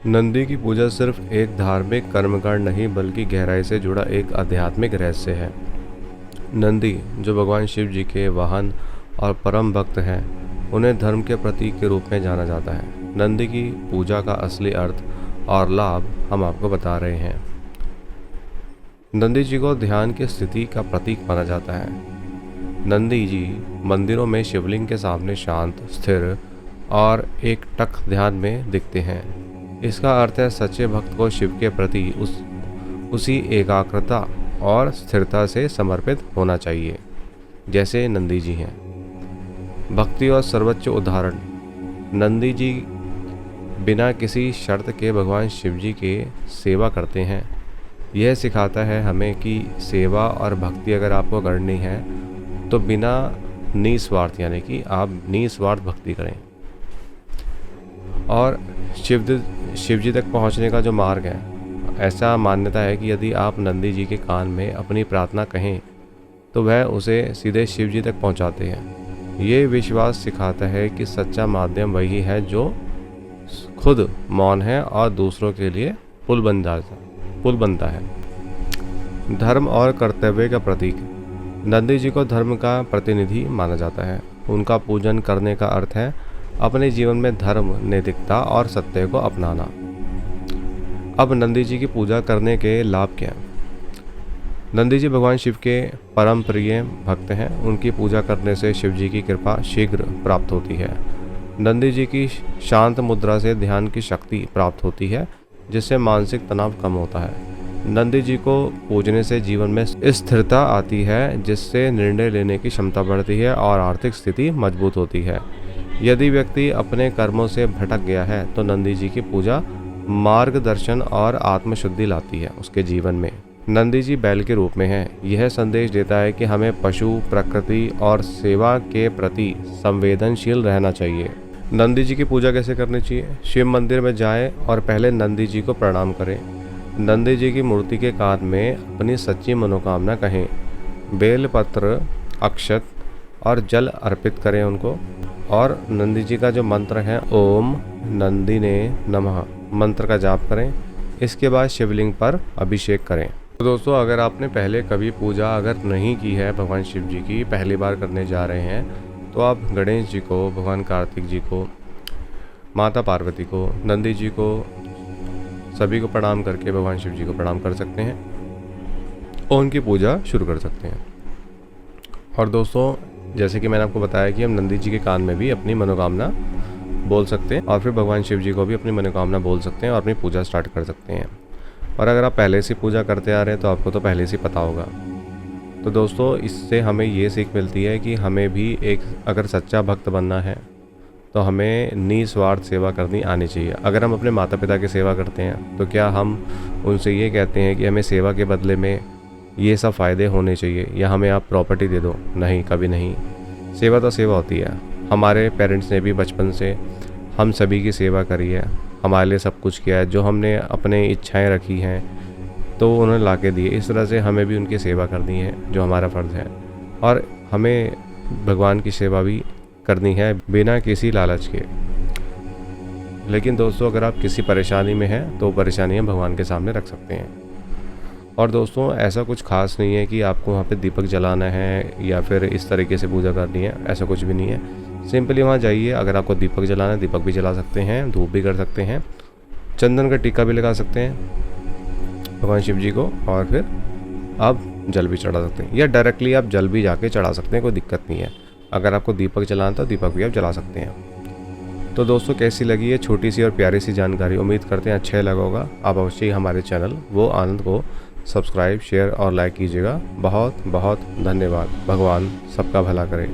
नंदी की पूजा सिर्फ एक धार्मिक कर्मकांड नहीं बल्कि गहराई से जुड़ा एक आध्यात्मिक रहस्य है। नंदी, जो भगवान शिव जी के वाहन और परम भक्त हैं, उन्हें धर्म के प्रतीक के रूप में जाना जाता है। नंदी की पूजा का असली अर्थ और लाभ हम आपको बता रहे हैं। नंदी जी को ध्यान की स्थिति का प्रतीक माना जाता है। नंदी जी मंदिरों में शिवलिंग के सामने शांत, स्थिर और एक टक ध्यान में दिखते हैं। इसका अर्थ है सच्चे भक्त को शिव के प्रति उसी एकाग्रता और स्थिरता से समर्पित होना चाहिए जैसे नंदी जी हैं। भक्ति और सर्वोच्च उदाहरण। नंदी जी बिना किसी शर्त के भगवान शिव जी के सेवा करते हैं। यह सिखाता है हमें कि सेवा और भक्ति अगर आपको करनी है तो बिना निस्वार्थ, यानी कि आप निस्वार्थ भक्ति करें। और शिव जी तक पहुंचने का जो मार्ग है, ऐसा मान्यता है कि यदि आप नंदी जी के कान में अपनी प्रार्थना कहें तो वह उसे सीधे शिव जी तक पहुंचाते हैं। ये विश्वास सिखाता है कि सच्चा माध्यम वही है जो खुद मौन है और दूसरों के लिए पुल बनता है। धर्म और कर्तव्य का प्रतीक। नंदी जी को धर्म का प्रतिनिधि माना जाता है। उनका पूजन करने का अर्थ है अपने जीवन में धर्म, नैतिकता और सत्य को अपनाना। अब नंदी जी की पूजा करने के लाभ क्या हैं? नंदी जी भगवान शिव के परम प्रिय भक्त हैं। उनकी पूजा करने से शिव जी की कृपा शीघ्र प्राप्त होती है। नंदी जी की शांत मुद्रा से ध्यान की शक्ति प्राप्त होती है, जिससे मानसिक तनाव कम होता है। नंदी जी को पूजने से जीवन में स्थिरता आती है, जिससे निर्णय लेने की क्षमता बढ़ती है और आर्थिक स्थिति मजबूत होती है। यदि व्यक्ति अपने कर्मों से भटक गया है तो नंदी जी की पूजा मार्गदर्शन और आत्मशुद्धि लाती है उसके जीवन में। नंदी जी बैल के रूप में हैं। यह संदेश देता है कि हमें पशु, प्रकृति और सेवा के प्रति संवेदनशील रहना चाहिए। नंदी जी की पूजा कैसे करनी चाहिए? शिव मंदिर में जाएं और पहले नंदी जी को प्रणाम करें। नंदी जी की मूर्ति के कान में अपनी सच्ची मनोकामना कहें। बेलपत्र, अक्षत और जल अर्पित करें उनको। और नंदी जी का जो मंत्र है, ओम नंदिने नमः मंत्र का जाप करें। इसके बाद शिवलिंग पर अभिषेक करें। तो दोस्तों, अगर आपने पहले कभी पूजा अगर नहीं की है भगवान शिव जी की, पहली बार करने जा रहे हैं, तो आप गणेश जी को, भगवान कार्तिक जी को, माता पार्वती को, नंदी जी को, सभी को प्रणाम करके भगवान शिव जी को प्रणाम कर सकते हैं और उनकी पूजा शुरू कर सकते हैं। और दोस्तों, जैसे कि मैंने आपको बताया कि हम नंदी जी के कान में भी अपनी मनोकामना बोल सकते हैं और फिर भगवान शिव जी को भी अपनी मनोकामना बोल सकते हैं और अपनी पूजा स्टार्ट कर सकते हैं। और अगर आप पहले से पूजा करते आ रहे हैं तो आपको तो पहले से पता होगा। तो दोस्तों, इससे हमें ये सीख मिलती है कि हमें भी एक अगर सच्चा भक्त बनना है तो हमें निस्वार्थ सेवा करनी आनी चाहिए। अगर हम अपने माता पिता की सेवा करते हैं तो क्या हम उनसे ये कहते हैं कि हमें सेवा के बदले में ये सब फ़ायदे होने चाहिए या हमें आप प्रॉपर्टी दे दो? नहीं, कभी नहीं। सेवा तो सेवा होती है। हमारे पेरेंट्स ने भी बचपन से हम सभी की सेवा करी है, हमारे लिए सब कुछ किया है। जो हमने अपने इच्छाएं रखी हैं तो उन्होंने ला के दिए। इस तरह से हमें भी उनकी सेवा करनी है, जो हमारा फ़र्ज़ है। और हमें भगवान की सेवा भी करनी है बिना किसी लालच के। लेकिन दोस्तों, अगर आप किसी परेशानी में हैं तो परेशानियाँ भगवान के सामने रख सकते हैं। और दोस्तों, ऐसा कुछ खास नहीं है कि आपको वहाँ पे दीपक जलाना है या फिर इस तरीके से पूजा करनी है, ऐसा कुछ भी नहीं है। सिंपली वहाँ जाइए, अगर आपको दीपक जलाना है दीपक भी जला सकते हैं, धूप भी कर सकते हैं, चंदन का टीका भी लगा सकते हैं भगवान शिव जी को, और फिर आप जल भी चढ़ा सकते हैं या डायरेक्टली आप जल भी जाके चढ़ा सकते हैं, कोई दिक्कत नहीं है। अगर आपको दीपक जलाना तो दीपक भी आप जला सकते हैं। तो दोस्तों, कैसी लगी ये छोटी सी और प्यारी सी जानकारी? उम्मीद करते हैं अच्छा लगा होगा। आप अवश्य ही हमारे चैनल वो आनंद को सब्सक्राइब, शेयर और लाइक कीजिएगा। बहुत बहुत धन्यवाद। भगवान सबका भला करे।